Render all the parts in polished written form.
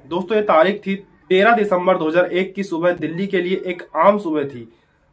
दोस्तों ये तारीख थी 13 दिसंबर 2001 की सुबह। दिल्ली के लिए एक आम सुबह थी।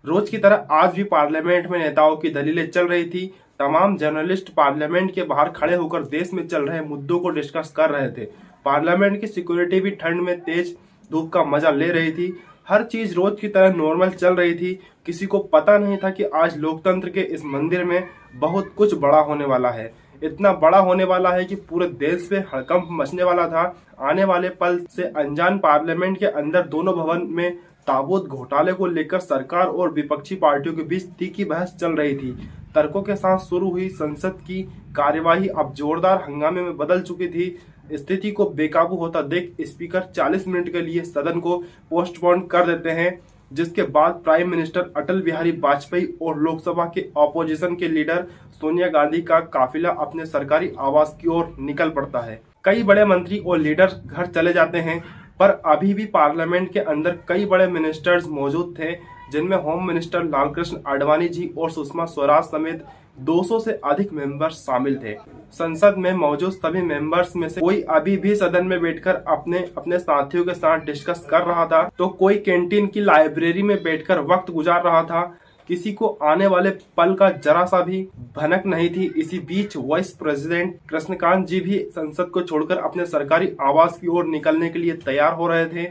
रोज की तरह आज भी पार्लियामेंट में नेताओं की दलीलें चल रही थी। तमाम जर्नलिस्ट पार्लियामेंट के बाहर खड़े होकर देश में चल रहे मुद्दों को डिस्कस कर रहे थे। पार्लियामेंट की सिक्योरिटी भी ठंड में तेज धूप का मजा ले रही थी। हर चीज रोज की तरह नॉर्मल चल रही थी। किसी को पता नहीं था कि आज लोकतंत्र के इस मंदिर में बहुत कुछ बड़ा होने वाला है। इतना बड़ा होने वाला है कि पूरे देश पे हड़कंप मचने वाला था। आने वाले पल से अनजान पार्लियामेंट के अंदर दोनों भवन में ताबूत घोटाले को लेकर सरकार और विपक्षी पार्टियों के बीच तीखी बहस चल रही थी। तर्कों के साथ शुरू हुई संसद की कार्यवाही अब जोरदार हंगामे में बदल चुकी थी। स्थिति को बेकाबू होता देख स्पीकर 40 मिनट के लिए सदन को पोस्टपोन कर देते हैं, जिसके बाद प्राइम मिनिस्टर अटल बिहारी वाजपेयी और लोकसभा के ऑपोजिशन के लीडर सोनिया गांधी का काफिला अपने सरकारी आवास की ओर निकल पड़ता है। कई बड़े मंत्री और लीडर घर चले जाते हैं, पर अभी भी पार्लियामेंट के अंदर कई बड़े मिनिस्टर्स मौजूद थे, जिनमें होम मिनिस्टर लालकृष्ण आडवाणी जी और सुषमा स्वराज समेत 200 से अधिक मेंबर्स शामिल थे। संसद में मौजूद सभी मेंबर्स में से कोई अभी भी सदन में बैठकर अपने अपने साथियों के साथ डिस्कस कर रहा था, तो कोई कैंटीन की लाइब्रेरी में बैठकर वक्त गुजार रहा था। किसी को आने वाले पल का जरा सा भी भनक नहीं थी। इसी बीच वाइस प्रेसिडेंट कृष्णकांत जी भी संसद को छोड़कर अपने सरकारी आवास की ओर निकलने के लिए तैयार हो रहे थे।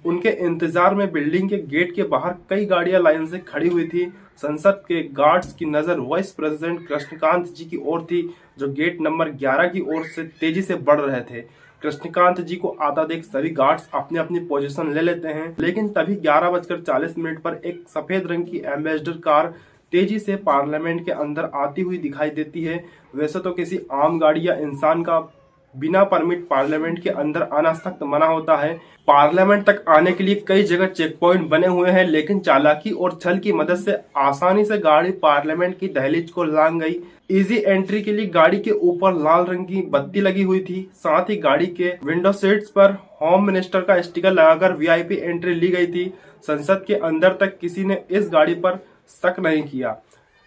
उनके इंतजार में बिल्डिंग के गेट के बाहर कई गाड़ियां लाइन से खड़ी हुई थी। संसद के गार्ड्स की नजर वाइस प्रेसिडेंट कृष्णकांत जी की ओर थी, जो गेट नंबर 11 की ओर से तेजी से बढ़ रहे थे। कृष्णकांत जी को आता देख सभी गार्ड्स अपनी अपनी पोजीशन ले लेते हैं, लेकिन तभी 11:40 पर एक सफेद रंग की एम्बेसडर कार तेजी से पार्लियामेंट के अंदर आती हुई दिखाई देती है। वैसे तो किसी आम गाड़ी या इंसान का बिना परमिट पार्लियामेंट के अंदर आना सख्त मना होता है। पार्लियामेंट तक आने के लिए कई जगह चेक पॉइंट बने हुए हैं, लेकिन चालाकी और छल की मदद से आसानी से गाड़ी पार्लियामेंट की दहलीज को लांघ गई। इजी एंट्री के लिए गाड़ी के ऊपर लाल रंग की बत्ती लगी हुई थी। साथ ही गाड़ी के विंडो सीट्स पर होम मिनिस्टर का स्टिकर लगाकर वीआईपी एंट्री ली गई थी। संसद के अंदर तक किसी ने इस गाड़ी पर शक नहीं किया,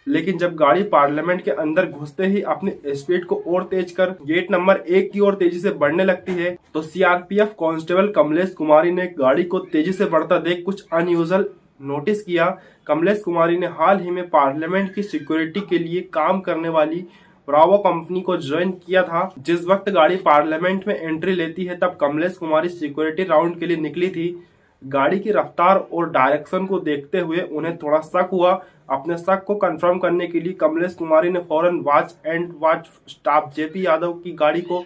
लेकिन जब गाड़ी पार्लियामेंट के अंदर घुसते ही अपनी स्पीड को और तेज कर गेट नंबर 1 की ओर तेजी से बढ़ने लगती है, तो सीआरपीएफ कांस्टेबल कमलेश कुमारी ने गाड़ी को तेजी से बढ़ता देख कुछ अनयूजुअल नोटिस किया। कमलेश कुमारी ने हाल ही में पार्लियामेंट की सिक्योरिटी के लिए काम करने वाली ब्रावो कंपनी को ज्वाइन किया था। जिस वक्त गाड़ी पार्लियामेंट में एंट्री लेती है, तब कमलेश कुमारी सिक्योरिटी राउंड के लिए निकली थी। गाड़ी की रफ्तार और डायरेक्शन को देखते हुए उन्हें थोड़ा शक हुआ। अपने शक को कंफर्म करने के लिए कमलेश कुमारी ने फौरन वॉच स्टाफ जेपी यादव की गाड़ी को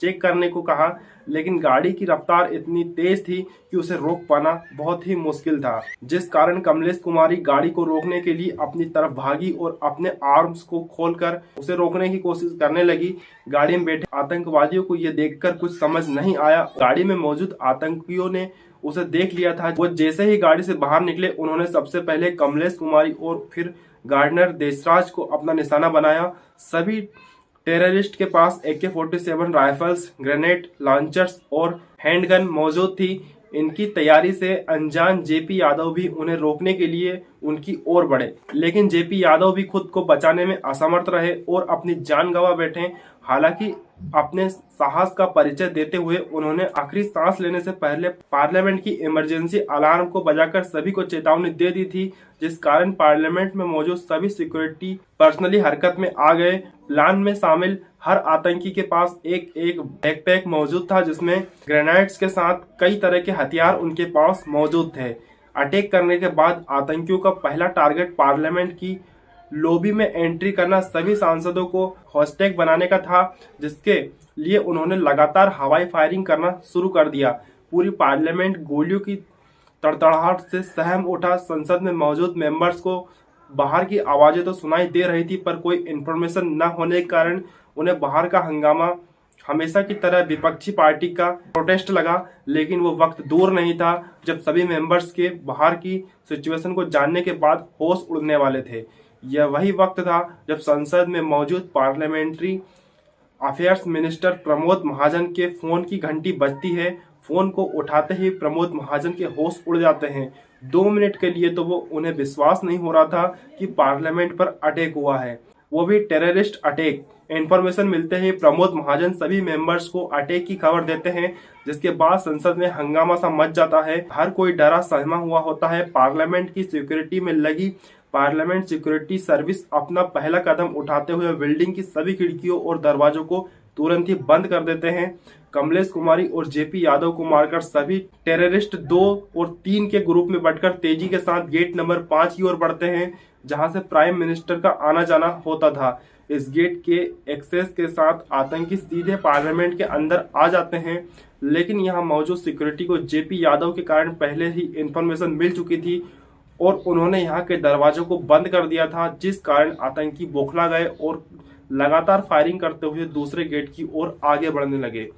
चेक करने को कहा, लेकिन गाड़ी की रफ्तार इतनी तेज थी कि उसे रोक पाना बहुत ही मुश्किल था, जिस कारण कमलेश कुमारी गाड़ी को रोकने के लिए अपनी तरफ भागी और अपने आर्म्स को खोलकर उसे रोकने की कोशिश करने लगी। गाड़ी में बैठे आतंकवादियों को यह देखकर कुछ समझ नहीं आया। गाड़ी में मौजूद आतंकियों ने उसे देख लिया था। वो जैसे ही गाड़ी से बाहर निकले, उन्होंने सबसे पहले कमलेश कुमारी और फिर गार्डनर देशराज को अपना निशाना बनाया। सभी टेररिस्ट के पास AK-47 राइफल्स, ग्रेनेड लॉन्चर्स और हैंडगन मौजूद थी। इनकी तैयारी से अनजान जेपी यादव भी उन्हें रोकने के लिए उनकी ओर बढ़े, लेकिन जेपी यादव भी खुद को बचाने में असमर्थ रहे और अपनी जान गंवा बैठे। हालांकि अपने साहस का परिचय देते हुए उन्होंने आखिरी सांस लेने से पहले पार्लियामेंट की इमरजेंसी अलार्म को बजाकर सभी को चेतावनी दे दी थी, जिस कारण पार्लियामेंट में मौजूद सभी सिक्योरिटी पर्सनली हरकत में आ गए। प्लान में शामिल हर आतंकी के पास एक बैकपैक मौजूद था, जिसमें ग्रेनेड्स के साथ कई तरह के हथियार उनके पास मौजूद थे। अटैक करने के बाद आतंकियों का पहला टारगेट पार्लियामेंट की लॉबी में एंट्री करना सभी सांसदों को हॉस्टेज बनाने का था, जिसके लिए उन्होंने लगातार हवाई फायरिंग करना शुरू कर दिया। पूरी पार्लियामेंट गोलियों की तड़तड़ाहट से सहम उठा। संसद में मौजूद मेंबर्स को बाहर की आवाजें तो सुनाई दे रही थी, पर कोई इन्फॉर्मेशन न होने के कारण उन्हें बाहर का हंगामा हमेशा की तरह विपक्षी पार्टी का प्रोटेस्ट लगा। लेकिन वो वक्त दूर नहीं था जब सभी मेंबर्स के बाहर की सिचुएशन को जानने के बाद होश उड़ने वाले थे। यह वही वक्त था जब संसद में मौजूद parliamentary affairs minister Pramod Mahajan के फोन की घंटी बजती है। फोन को उठाते ही प्रमोद महाजन के होश उड़ जाते हैं। 2 मिनट के लिए तो उन्हें विश्वास नहीं हो रहा था कि पार्लियामेंट पर अटैक हुआ है, वो भी टेररिस्ट अटैक। इंफॉर्मेशन मिलते ही प्रमोद महाजन सभी मेंबर्स को अटैक की खबर देते हैं, जिसके बाद संसद में हंगामा सा मच जाता है। हर कोई डरा सहमा हुआ होता है। पार्लियामेंट की सिक्योरिटी में लगी पार्लियामेंट सिक्योरिटी सर्विस अपना पहला कदम उठाते हुए बिल्डिंग की सभी खिड़कियों और दरवाजों को तुरंत ही बंद कर देते हैं। कमलेश कुमारी और जेपी यादव को मारकर सभी टेररिस्ट 2 और 3 के ग्रुप में बंटकर तेजी के साथ गेट नंबर 5 की ओर बढ़ते हैं, जहां से प्राइम मिनिस्टर का आना जाना होता था। इस गेट के एक्सेस के साथ आतंकी सीधे पार्लियामेंट के अंदर आ जाते हैं, लेकिन यहां मौजूद सिक्योरिटी को जेपी यादव के कारण पहले ही इंफॉर्मेशन मिल चुकी थी और उन्होंने यहां के दरवाजों को बंद कर दिया था, जिस कारण आतंकी बौखला गए और लगातार फायरिंग करते हुए दूसरे गेट की ओर आगे बढ़ने लगे।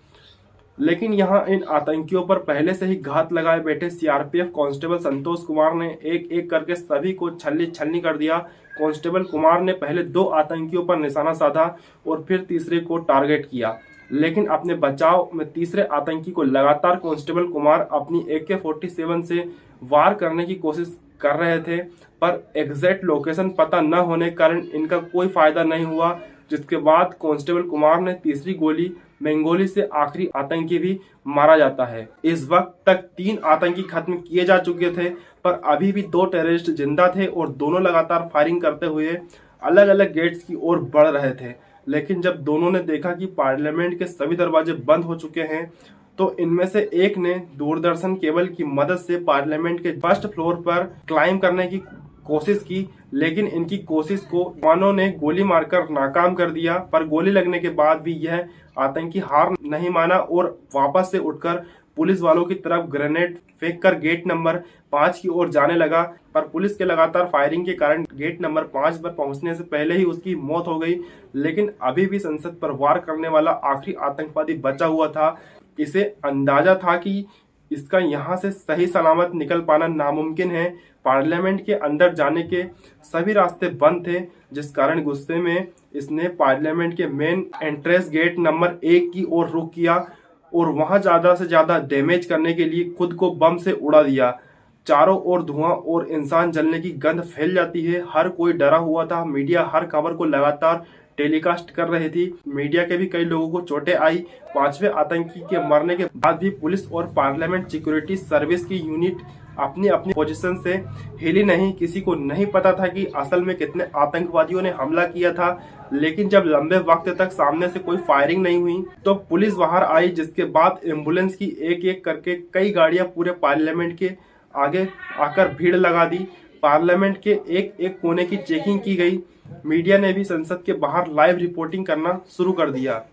लेकिन यहां इन आतंकियों पर पहले से ही घात लगाए बैठे सीआरपीएफ कांस्टेबल संतोष कुमार ने एक एक करके सभी को छल्ली छल्ली कर दिया। कांस्टेबल कुमार ने पहले 2 आतंकियों पर निशाना साधा और फिर तीसरे को टारगेट किया, लेकिन अपने बचाव में तीसरे आतंकी को लगातार कांस्टेबल कुमार अपनी AK-47 से वार करने की कोशिश कर रहे थे, पर एग्जैक्ट लोकेशन पता न होने कारण इनका कोई फायदा नहीं हुआ, जिसके बाद कांस्टेबल कुमार ने तीसरी गोली में गोली से आखिरी आतंकी भी मारा जाता है। इस वक्त तक 3 आतंकी खत्म किए जा चुके थे, पर अभी भी 2 टेररिस्ट जिंदा थे और दोनों लगातार फायरिंग करते हुए अलग अलग गेट्स की ओर बढ़ रहे थे। लेकिन जब दोनों ने देखा कि पार्लियामेंट के सभी दरवाजे बंद हो चुके हैं, तो इनमें से एक ने दूरदर्शन केबल की मदद से पार्लियामेंट के फर्स्ट फ्लोर पर क्लाइम करने की कोशिश की, लेकिन इनकी कोशिश को जवानों ने गोली मारकर नाकाम कर दिया। पर गोली लगने के बाद भी यह आतंकी हार नहीं माना और वापस से उठकर पुलिस वालों की तरफ ग्रेनेड फेंककर गेट नंबर 5 की ओर जाने लगा, पर पुलिस के लगातार फायरिंग के कारण गेट नंबर 5 पर पहुंचने से पहले ही उसकी मौत हो गई। लेकिन अभी भी संसद पर वार करने वाला आखिरी आतंकवादी बचा हुआ था। इसे अंदाजा था कि इसका यहां से सही सलामत निकल पाना नामुमकिन है। पार्लियामेंट के अंदर जाने के सभी रास्ते बंद थे, जिस कारण गुस्से में इसने पार्लियामेंट के मेन एंट्रेंस गेट नंबर 1 की ओर रुख किया और वहां ज्यादा से ज्यादा डैमेज करने के लिए खुद को बम से उड़ा दिया। चारों ओर धुआं और इंसान जलने की गंध फैल जाती है। हर कोई डरा हुआ था। मीडिया हर खबर को लगातार टेलीकास्ट कर रही थी। मीडिया के भी कई लोगों को चोटें आई। 5वें आतंकी के मरने के बाद भी पुलिस और पार्लियामेंट सिक्योरिटी सर्विस की यूनिट अपनी अपनी पोजीशन से हिली नहीं। किसी को नहीं पता था कि असल में कितने आतंकवादियों ने हमला किया था, लेकिन जब लंबे वक्त तक सामने से कोई फायरिंग नहीं हुई तो पुलिस बाहर आई, जिसके बाद एम्बुलेंस की एक एक करके कई गाड़ियां पूरे पार्लियामेंट के आगे आकर भीड़ लगा दी। पार्लियामेंट के एक एक कोने की चेकिंग की गई। मीडिया ने भी संसद के बाहर लाइव रिपोर्टिंग करना शुरू कर दिया।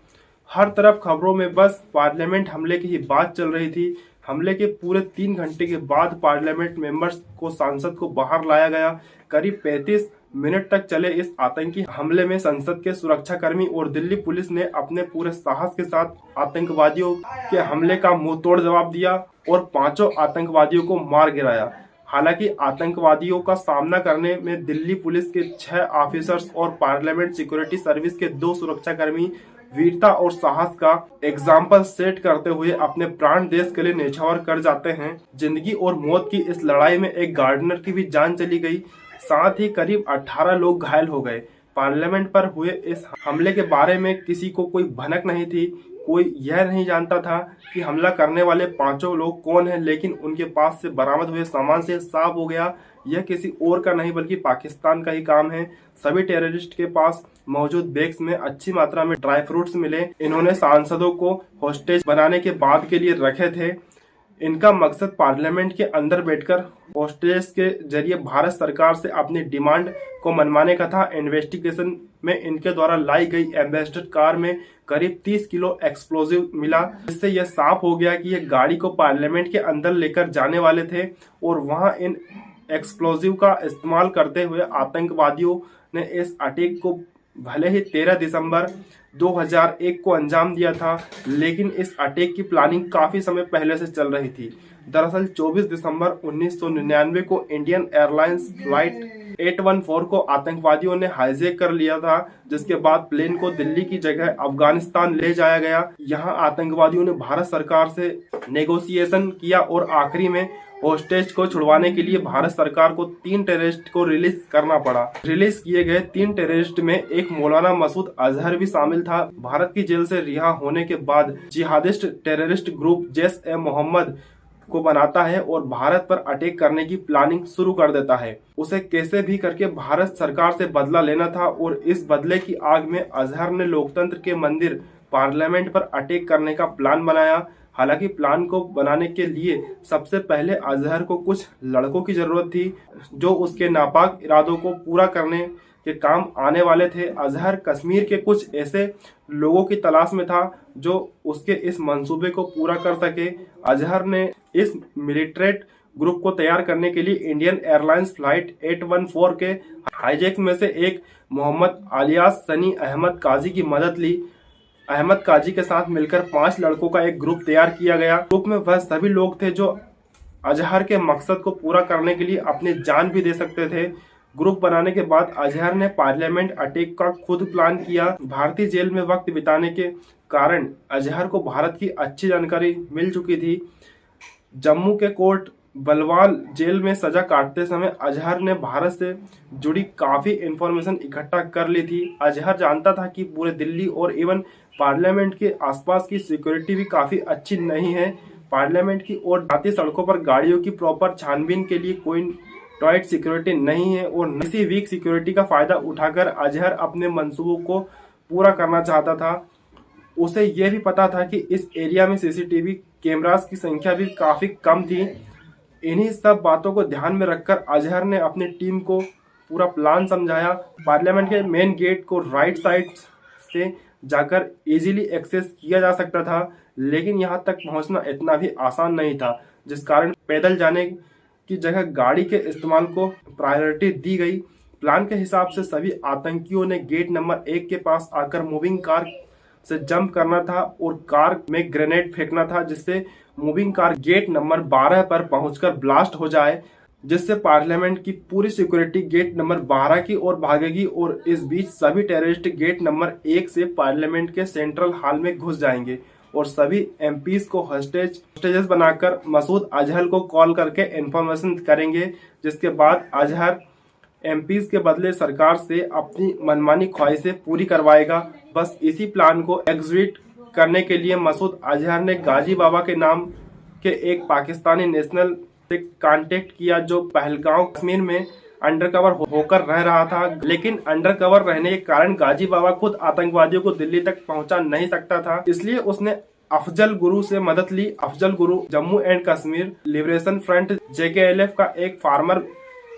हर तरफ खबरों में बस पार्लियामेंट हमले की ही बात चल रही थी। हमले के पूरे 3 घंटे के बाद पार्लियामेंट मेंबर्स को सांसद को बाहर लाया गया। करीब 35 मिनट तक चले इस आतंकी हमले में संसद के सुरक्षाकर्मी और दिल्ली पुलिस ने अपने पूरे साहस के साथ आतंकवादियों के हमले का मुंह तोड़ जवाब दिया और 5 आतंकवादियों को मार गिराया। हालांकि आतंकवादियों का सामना करने में दिल्ली पुलिस के 6 ऑफिसर्स और पार्लियामेंट सिक्योरिटी सर्विस के 2 सुरक्षाकर्मी वीरता और साहस का एग्जाम्पल सेट करते हुए अपने प्राण देश के लिए न्यौछावर कर जाते हैं। जिंदगी और मौत की इस लड़ाई में एक गार्डनर की भी जान चली गई, साथ ही करीब 18 लोग घायल हो गए। पार्लियामेंट पर हुए इस हमले के बारे में किसी को कोई भनक नहीं थी। कोई यह नहीं जानता था कि हमला करने वाले 5 लोग कौन हैं, लेकिन उनके पास से बरामद हुए सामान से साफ हो गया यह किसी और का नहीं बल्कि पाकिस्तान का ही काम है। सभी टेररिस्ट के पास मौजूद बैग्स में अच्छी मात्रा में ड्राई फ्रूट्स मिले। इन्होंने सांसदों को होस्टेज बनाने के बाद के लिए रखे थे। इनका मकसद पार्लियामेंट के अंदर बैठकर होस्टेज के जरिए भारत सरकार से अपनी डिमांड को मनवाने का था। इन्वेस्टिगेशन में इनके द्वारा लाई गई एम्बेसडर कार में करीब 30 किलो एक्सप्लोजिव मिला, जिससे यह साफ हो गया कि यह गाड़ी को पार्लियामेंट के अंदर लेकर जाने वाले थे और वहां इन एक्सप्लोजिव का इस्तेमाल करते हुए आतंकवादियों ने इस अटैक को भले ही 13 दिसंबर 2001 को अंजाम दिया था, लेकिन इस अटैक की प्लानिंग काफी समय पहले से चल रही थी। दरअसल 24 दिसंबर 1999 को इंडियन एयरलाइंस फ्लाइट 814 को आतंकवादियों ने हाईजैक कर लिया था, जिसके बाद प्लेन को दिल्ली की जगह अफगानिस्तान ले जाया गया। यहां आतंकवादियों ने भारत सरकार से नेगोशिएशन किया और आखिरी में होस्टेज को छुड़वाने के लिए भारत सरकार को 3 टेररिस्ट को रिलीज करना पड़ा। रिलीज किए गए 3 टेररिस्ट में एक मौलाना मसूद अजहर भी शामिल था। भारत की जेल से रिहा होने के बाद जिहादिस्ट टेररिस्ट ग्रुप जैश-ए-मोहम्मद को बनाता है और भारत पर अटैक करने की प्लानिंग शुरू कर देता है। उसे कैसे भी करके भारत सरकार से बदला लेना था और इस बदले की आग में अजहर ने लोकतंत्र के मंदिर पार्लियामेंट पर अटैक करने का प्लान बनाया। हालांकि प्लान को बनाने के लिए सबसे पहले अजहर को कुछ लड़कों की जरूरत थी जो उसके नापाक इरादों को पूरा करने के काम आने वाले थे। अजहर कश्मीर के कुछ ऐसे लोगों की तलाश में था जो उसके इस मंसूबे को पूरा कर सके। अजहर ने इस मिलिट्रेट ग्रुप को तैयार करने के लिए इंडियन एयरलाइंस फ्लाइट 814 के हाईजैक में से एक मोहम्मद अलियास सनी अहमद काजी की मदद ली। अहमद काजी के साथ मिलकर 5 लड़कों का एक ग्रुप तैयार किया गया। ग्रुप में वह सभी लोग थे जो अजहर के मकसद को पूरा करने के लिए अपनी जान भी दे सकते थे। ग्रुप बनाने के बाद अजहर ने पार्लियामेंट अटैक का खुद प्लान किया। भारतीय जेल में वक्त बिताने के कारण अजहर को भारत की अच्छी जानकारी मिल चुकी थी। जम्मू के कोर्ट बलवाल जेल में सजा काटते समय अजहर ने भारत से जुड़ी काफी इंफॉर्मेशन इकट्ठा कर ली थी। अजहर जानता था कि पूरे दिल्ली और इवन पार्लियामेंट के आसपास की सिक्योरिटी भी काफी अच्छी नहीं है। पार्लियामेंट की ओर जाती सड़कों पर गाड़ियों की प्रॉपर छानबीन के लिए कोई टाइट सिक्योरिटी नहीं है और इसी वीक सिक्योरिटी का फायदा उठाकर अजहर अपने मंसूबों को पूरा करना चाहता था। उसे यह भी पता था कि इस एरिया में सीसीटीवी कैमरास की संख्या भी काफी कम थी। इन्हीं सब बातों को ध्यान में रखकर अजहर ने अपनी टीम को पूरा प्लान समझाया। पार्लियामेंट के मेन गेट को राइट साइड से जाकर इजीली एक्सेस किया जा सकता था, लेकिन यहां तक पहुंचना इतना भी आसान नहीं था, जिस कारण पैदल जाने की जगह गाड़ी के इस्तेमाल को प्रायोरिटी दी गई। प्लान के हिसाब से सभी आतंकियों ने गेट नंबर 1 के पास आकर मूविंग कार से जंप करना था और कार में ग्रेनेड फेंकना था, जिससे मूविंग कार गेट नंबर 12 पर पहुंचकर ब्लास्ट हो जाए, जिससे पार्लियामेंट की पूरी सिक्योरिटी गेट नंबर 12 की ओर भागेगी और इस बीच सभी टेररिस्ट गेट नंबर 1 से पार्लियामेंट के सेंट्रल हॉल में घुस जाएंगे और सभी एमपीज को होस्टेजेस बनाकर मसूद अजहर को कॉल करके इंफॉर्मेशन करेंगे, जिसके बाद अजहर एमपीज के बदले सरकार से अपनी मनमानी ख्वाहिशें पूरी करवाएगा। बस इसी प्लान को एग्जीक्यूट करने के लिए मसूद अजहर ने गाजी बाबा के नाम के एक पाकिस्तानी नेशनल से कांटेक्ट किया जो पहलगांव कश्मीर में अंडरकवर होकर रह रहा था, लेकिन अंडरकवर रहने के कारण गाजी बाबा खुद आतंकवादियों को दिल्ली तक पहुंचा नहीं सकता था। इसलिए उसने अफजल गुरु से मदद ली। Afzal Guru Jammu and Kashmir liberation front JKLF का एक फार्मर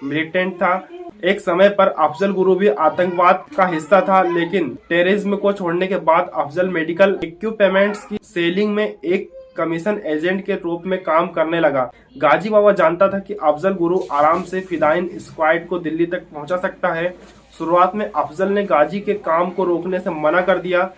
मिलिटेंट था। एक समय पर अफजल गुरु भी आतंकवाद का हिस्सा था, लेकिन टेररिज्म को छोड़ने के बाद अफजल मेडिकल इक्विपमेंट्स की सेलिंग में एक कमीशन एजेंट के रूप में काम करने लगा। गाजी बाबा जानता था कि अफजल गुरु आराम से फिदाइन स्क्वाड को दिल्ली तक पहुंचा सकता है। शुरुआत में अफजल ने गाजी के काम को रोकने से मना कर दिया,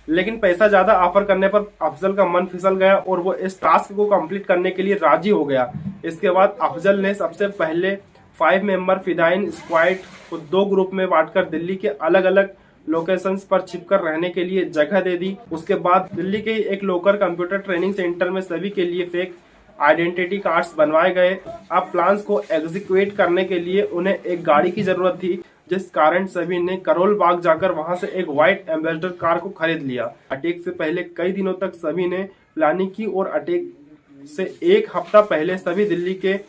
लेकिन पैसा ज्यादा ऑफर करने पर अफजल का मन फिसल गया और वो इस टास्क को कंप्लीट करने के लिए राजी हो गया। इसके बाद अफजल ने सबसे पहले 5 मेंबर फिदाइन स्क्वाड को 2 ग्रुप में बांटकर दिल्ली के अलग अलग लोकेशंस पर छिपकर रहने के लिए जगह दे दी। उसके बाद दिल्ली के एक लोकल कंप्यूटर ट्रेनिंग सेंटर में सभी के लिए फेक आइडेंटिटी कार्ड्स बनवाए गए। अब प्लान्स को एग्जीक्यूट करने के लिए उन्हें एक गाड़ी की जरूरत थी, जिस कारण सभी ने करोल बाग जाकर वहां से एक व्हाइट एम्बेसडर कार को खरीद लिया। अटैक से पहले कई दिनों तक सभी ने प्लानिंग की और अटैक से एक हफ्ता पहले सभी दिल्ली के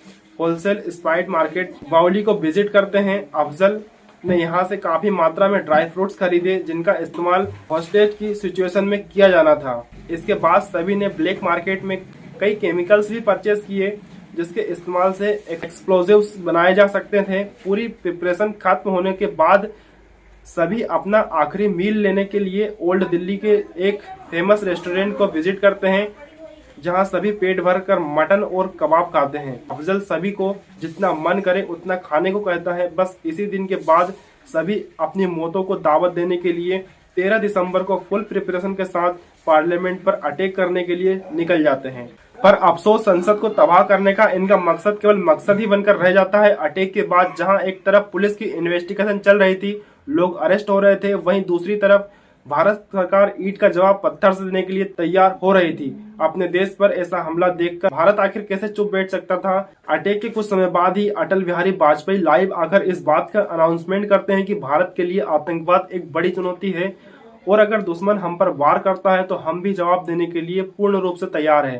होलसेल स्पाइट मार्केट बाउली को विजिट करते हैं। अफजल ने यहाँ से काफी मात्रा में ड्राई फ्रूट्स खरीदे, जिनका इस्तेमाल हॉस्टेज की सिचुएशन में किया जाना था। इसके बाद सभी ने ब्लैक मार्केट में कई केमिकल्स भी परचेज किए, जिसके इस्तेमाल से एक्सप्लोजिव्स बनाए जा सकते थे। पूरी प्रिपरेशन खत्म होने के बाद सभी अपना आखिरी मील लेने के लिए ओल्ड दिल्ली के एक फेमस रेस्टोरेंट को विजिट करते हैं, जहां सभी पेट भर कर मटन और कबाब खाते हैं। अफजल सभी को जितना मन करे उतना खाने को कहता है। बस इसी दिन के बाद सभी अपनी मौतों को दावत देने के लिए 13 दिसंबर को फुल प्रिपरेशन के साथ पार्लियामेंट पर अटैक करने के लिए निकल जाते हैं। पर अफसोस, संसद को तबाह करने का इनका मकसद केवल मकसद ही बनकर रह जाता है। अटैक के बाद जहां एक तरफ पुलिस की इन्वेस्टिगेशन चल रही थी, लोग अरेस्ट हो रहे थे, वहीं दूसरी तरफ भारत सरकार ईंट का जवाब पत्थर से देने के लिए तैयार हो रही थी। अपने देश पर ऐसा हमला देखकर भारत आखिर कैसे चुप बैठ सकता था। अटैक के कुछ समय बाद ही अटल बिहारी वाजपेयी लाइव आकर इस बात का अनाउंसमेंट करते हैं कि भारत के लिए आतंकवाद एक बड़ी चुनौती है और अगर दुश्मन हम पर वार करता है तो हम भी जवाब देने के लिए पूर्ण रूप से तैयार है।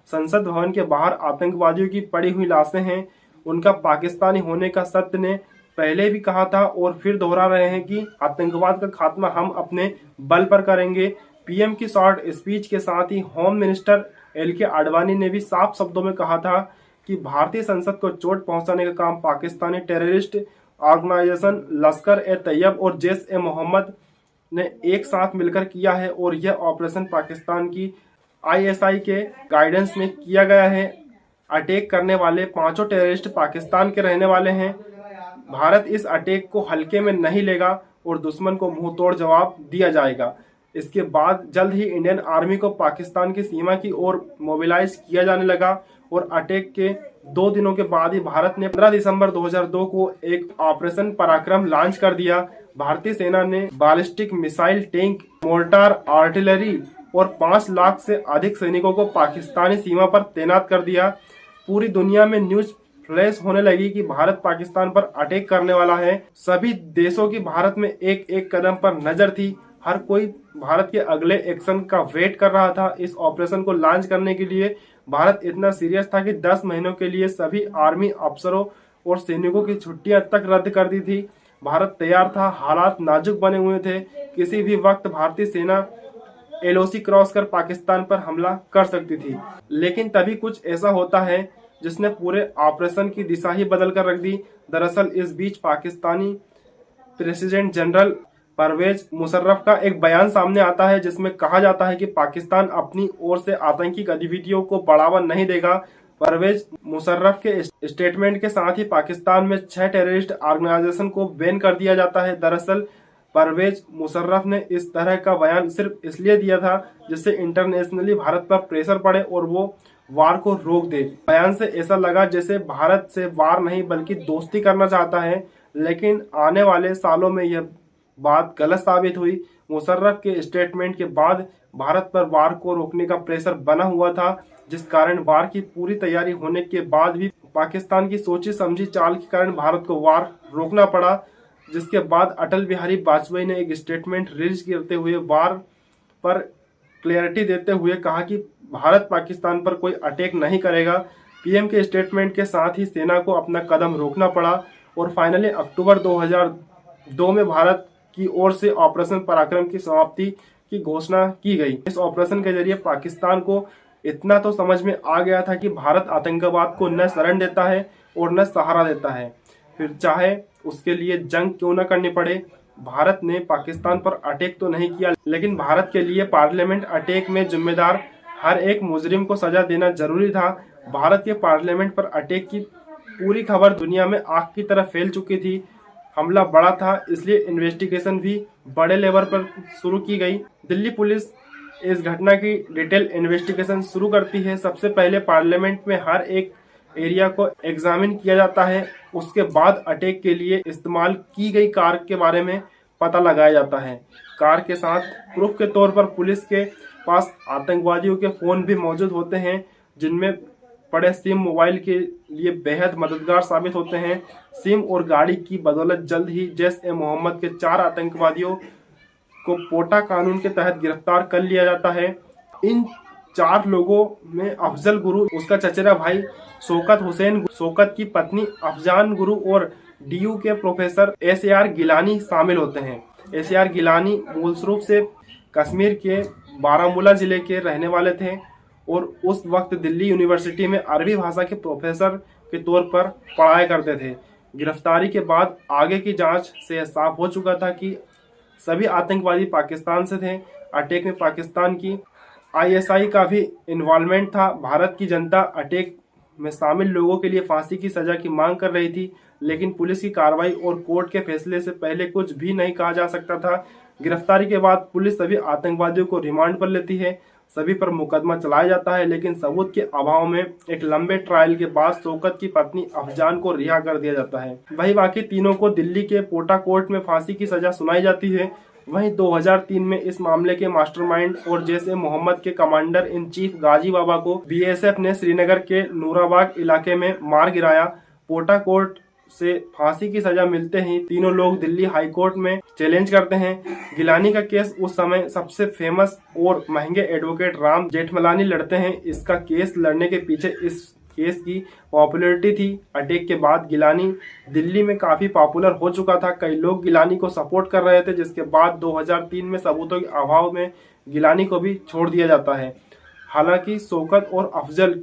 संसद भवन के बाहर आतंकवादियों की पड़ी हुई लाशें हैं। उनका पाकिस्तानी होने का सत्य ने पहले भी कहा था और फिर दोहरा रहे हैं कि आतंकवाद का खात्मा हम अपने बल पर करेंगे। पीएम की शॉर्ट स्पीच के साथ ही होम मिनिस्टर एल.के. आडवाणी ने भी साफ शब्दों में कहा था कि भारतीय संसद को चोट पहुंचाने का काम पाकिस्तानी टेररिस्ट ऑर्गेनाइजेशन लश्कर-ए-तैयब और जैश-ए-मोहम्मद ने एक साथ मिलकर किया है और यह ऑपरेशन पाकिस्तान की आईएसआई के गाइडेंस में किया गया है। अटैक करने वाले पांचों टेररिस्ट पाकिस्तान के रहने वाले हैं। भारत इस अटैक को हल्के में नहीं लेगा और दुश्मन को मुंह तोड़ जवाब दिया जाएगा। इसके बाद जल्द ही इंडियन आर्मी को पाकिस्तान की सीमा की ओर मोबिलाइज किया जाने लगा और अटैक के 2 दिनों के बाद ही भारत ने 15 दिसंबर 2002 को एक ऑपरेशन पराक्रम लॉन्च कर दिया। भारतीय सेना ने ballistic missile, tank, mortar, artillery और 5 लाख से अधिक सैनिकों को पाकिस्तानी सीमा पर तैनात कर दिया। पूरी दुनिया में न्यूज फ्लैश होने लगी कि भारत पाकिस्तान पर अटैक करने वाला है। सभी देशों की भारत में एक एक कदम पर नजर थी। हर कोई भारत के अगले एक्शन का वेट कर रहा था। इस ऑपरेशन को लॉन्च करने के लिए भारत इतना सीरियस था कि 10 महीनों के लिए सभी आर्मी अफसरों और सैनिकों की छुट्टियां तक रद्द कर दी थी। भारत तैयार था, हालात नाजुक बने हुए थे। किसी भी वक्त भारतीय सेना एलओसी क्रॉस कर पाकिस्तान पर हमला कर सकती थी। लेकिन तभी कुछ ऐसा होता है जिसने पूरे ऑपरेशन की दिशा ही बदल कर रख दी। दरअसल इस बीच पाकिस्तानी प्रेसिडेंट जनरल परवेज मुशर्रफ का एक बयान सामने आता है जिसमें कहा जाता है कि पाकिस्तान अपनी ओर से आतंकी गतिविधियों को बढ़ावा नहीं देगा। परवेज मुशर्रफ के स्टेटमेंट के साथ ही पाकिस्तान में 6 टेररिस्ट ऑर्गेनाइजेशन को बैन कर दिया जाता है। दरअसल परवेज मुशर्रफ ने इस तरह का बयान सिर्फ इसलिए दिया था जिससे इंटरनेशनली भारत पर प्रेशर पड़े और वो वार को रोक दे। बयान से ऐसा लगा जैसे भारत से वार नहीं बल्कि दोस्ती करना चाहता है, लेकिन आने वाले सालों में यह बात गलत साबित हुई। मुशर्रफ के स्टेटमेंट के बाद भारत पर वार को रोकने का प्रेशर बना हुआ था, जिस कारण वार की पूरी तैयारी होने के बाद भी पाकिस्तान की सोची समझी चाल के कारण भारत को वार रोकना पड़ा। जिसके बाद अटल बिहारी वाजपेयी ने एक स्टेटमेंट रिलीज करते हुए वार पर क्लैरिटी देते हुए कहा कि भारत पाकिस्तान पर कोई अटैक नहीं करेगा। पीएम के स्टेटमेंट के साथ ही सेना को अपना कदम रोकना पड़ा और फाइनली अक्टूबर 2002 में भारत की ओर से ऑपरेशन पराक्रम की समाप्ति की घोषणा की गई। इस ऑपरेशन के जरिए पाकिस्तान को इतना तो समझ में आ गया था कि भारत आतंकवाद को न शरण देता है और न सहारा देता है, फिर चाहे उसके लिए जंग क्यों न करनी पड़े। भारत ने पाकिस्तान पर अटैक तो नहीं किया, लेकिन भारत के लिए पार्लियामेंट अटैक में जिम्मेदार हर एक मुजरिम को सजा देना जरूरी था। भारत के पार्लियामेंट पर अटैक की पूरी खबर दुनिया में आग की तरह फैल चुकी थी। हमला बड़ा था, इसलिए इन्वेस्टिगेशन भी बड़े लेवल पर शुरू की गई। दिल्ली पुलिस इस घटना की डिटेल इन्वेस्टिगेशन शुरू करती है। सबसे पहले पार्लियामेंट में हर एक एरिया को एग्जामिन किया जाता है। उसके बाद अटैक के लिए इस्तेमाल की गई कार के बारे में पता लगाया जाता है। कार के साथ प्रूफ के तौर पर पुलिस के पास आतंकवादियों के फोन भी मौजूद होते हैं, जिनमें पड़े सिम मोबाइल के लिए बेहद मददगार साबित होते हैं। सिम और गाड़ी की बदौलत जल्द ही जैश-ए-मोहम्मद के 4 आतंकवादियों को पोटा कानून के तहत गिरफ्तार कर लिया जाता है। इन 4 लोगों में अफजल गुरु, उसका चचेरा भाई शौकत हुसैन, शौकत की पत्नी अफजान गुरु और डीयू के प्रोफेसर एस.ए.आर. गिलानी शामिल होते हैं। एस.ए.आर. गिलानी मूल रूप से कश्मीर के बारामूला जिले के रहने वाले थे और उस वक्त दिल्ली यूनिवर्सिटी में अरबी भाषा के प्रोफेसर के तौर पर पढ़ाया करते थे। गिरफ्तारी के बाद आगे की जांच से साफ हो चुका था कि सभी आतंकवादी पाकिस्तान से थे। अटैक में पाकिस्तान की आईएसआई का भी इन्वॉल्वमेंट था। भारत की जनता अटैक में शामिल लोगों के लिए फांसी की सजा की मांग कर रही थी, लेकिन पुलिस की कार्रवाई और कोर्ट के फैसले से पहले कुछ भी नहीं कहा जा सकता था। गिरफ्तारी के बाद पुलिस सभी आतंकवादियों को रिमांड पर लेती है। सभी पर मुकदमा चलाया जाता है, लेकिन सबूत के अभाव में एक लंबे ट्रायल के बाद शौकत की पत्नी अफजान को रिहा कर दिया जाता है। वहीं बाकी तीनों को दिल्ली के पोटा कोर्ट में फांसी की सजा सुनाई जाती है। वहीं 2003 में इस मामले के मास्टरमाइंड और जैश-ए-मोहम्मद के कमांडर इन चीफ गाजी बाबा को बीएसएफ ने श्रीनगर के नूराबाग इलाके में मार गिराया। पोटा कोर्ट से फांसी की सजा मिलते ही तीनों लोग दिल्ली हाई कोर्ट में चैलेंज करते हैं। गिलानी का केस उस समय सबसे फेमस और महंगे एडवोकेट राम जेठमलानी लड़ते हैं। इसका केस लड़ने के पीछे इस केस की पॉपुलैरिटी थी। अटैक के बाद गिलानी दिल्ली में काफी पॉपुलर हो चुका था। कई लोग गिलानी को सपोर्ट कर रहे थे, जिसके बाद 2003 में सबूतों के अभाव में गिलानी को भी छोड़ दिया जाता है। हालांकि शौकत और अफजल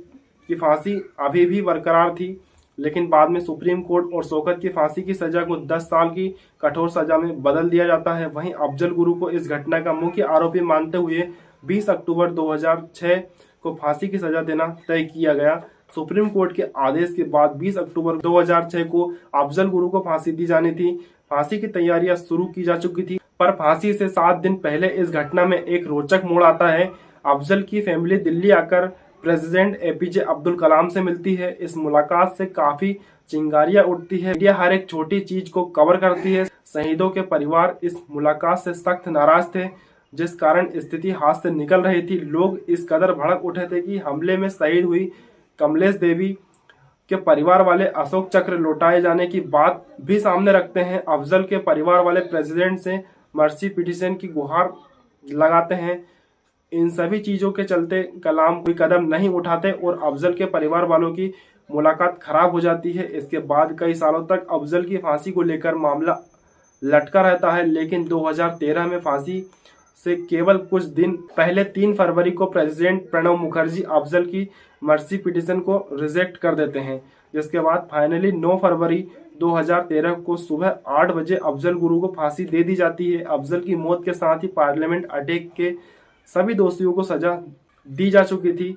की फांसी अभी भी बरकरार थी, लेकिन बाद में सुप्रीम कोर्ट और शौकत की फांसी की सजा को 10 साल की कठोर सजा में बदल दिया जाता है। वहीं अफजल गुरु को इस घटना का मुख्य आरोपी मानते हुए 20 अक्टूबर 2006 को फांसी की सजा देना तय किया गया। सुप्रीम कोर्ट के आदेश के बाद 20 अक्टूबर 2006 को अफजल गुरु को फांसी दी जानी थी। फांसी की तैयारियां शुरू की जा चुकी थी, पर फांसी से 7 दिन पहले इस घटना में एक रोचक मोड़ आता है। अफजल की फैमिली दिल्ली आकर प्रेसिडेंट एपीजे अब्दुल कलाम से मिलती है। इस मुलाकात से काफी चिंगारियां उठती है। मीडिया हर एक छोटी चीज को कवर करती है। शहीदों के परिवार इस मुलाकात से सख्त नाराज थे, जिस कारण स्थिति हाथ से निकल रही थी। लोग इस कदर भड़क उठे थे कि हमले में शहीद हुई कमलेश देवी के परिवार वाले अशोक चक्र लौटाए जाने की बात भी सामने रखते हैं। अफजल के परिवार वाले प्रेसिडेंट से मर्सी पिटीशन की गुहार लगाते हैं। इन सभी चीजों के चलते कलाम कोई कदम नहीं उठाते और अफजल के परिवार वालों की मुलाकात खराब हो जाती है। इसके बाद कई सालों तक अफजल की फांसी को लेकर मामला लटका रहता है, लेकिन 2013 में फांसी से केवल कुछ दिन पहले 3 फरवरी को प्रेसिडेंट प्रणब मुखर्जी अफजल की मर्सी पिटीशन को रिजेक्ट कर देते हैं, जिसके बाद फाइनली 9 फरवरी 2013 को सुबह 8 बजे अफजल गुरु को फांसी दे दी जाती है। अफजल की मौत के साथ ही पार्लियामेंट अटैक के सभी दोषियों को सजा दी जा चुकी थी।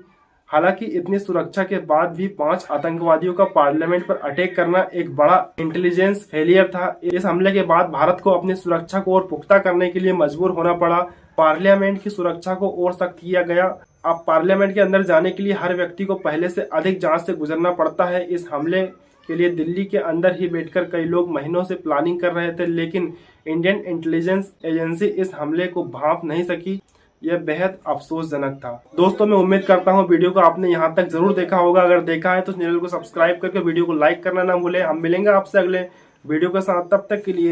हालांकि इतनी सुरक्षा के बाद भी 5 आतंकवादियों का पार्लियामेंट पर अटैक करना एक बड़ा इंटेलिजेंस फेलियर था। इस हमले के बाद भारत को अपनी सुरक्षा को और पुख्ता करने के लिए मजबूर होना पड़ा। पार्लियामेंट की सुरक्षा को और सख्त किया गया। अब पार्लियामेंट के अंदर जाने के लिए हर व्यक्ति को पहले से अधिक जांच से गुजरना पड़ता है। इस हमले के लिए दिल्ली के अंदर ही बैठकर कई लोग महीनों से प्लानिंग कर रहे थे, लेकिन इंडियन इंटेलिजेंस एजेंसी इस हमले को भांप नहीं सकी। यह बेहद अफसोसजनक था। दोस्तों, मैं उम्मीद करता हूं वीडियो को आपने यहां तक जरूर देखा होगा। अगर देखा है तो चैनल को सब्सक्राइब करके वीडियो को लाइक करना ना भूलें। हम मिलेंगे आपसे अगले वीडियो के साथ, तब तक के लिए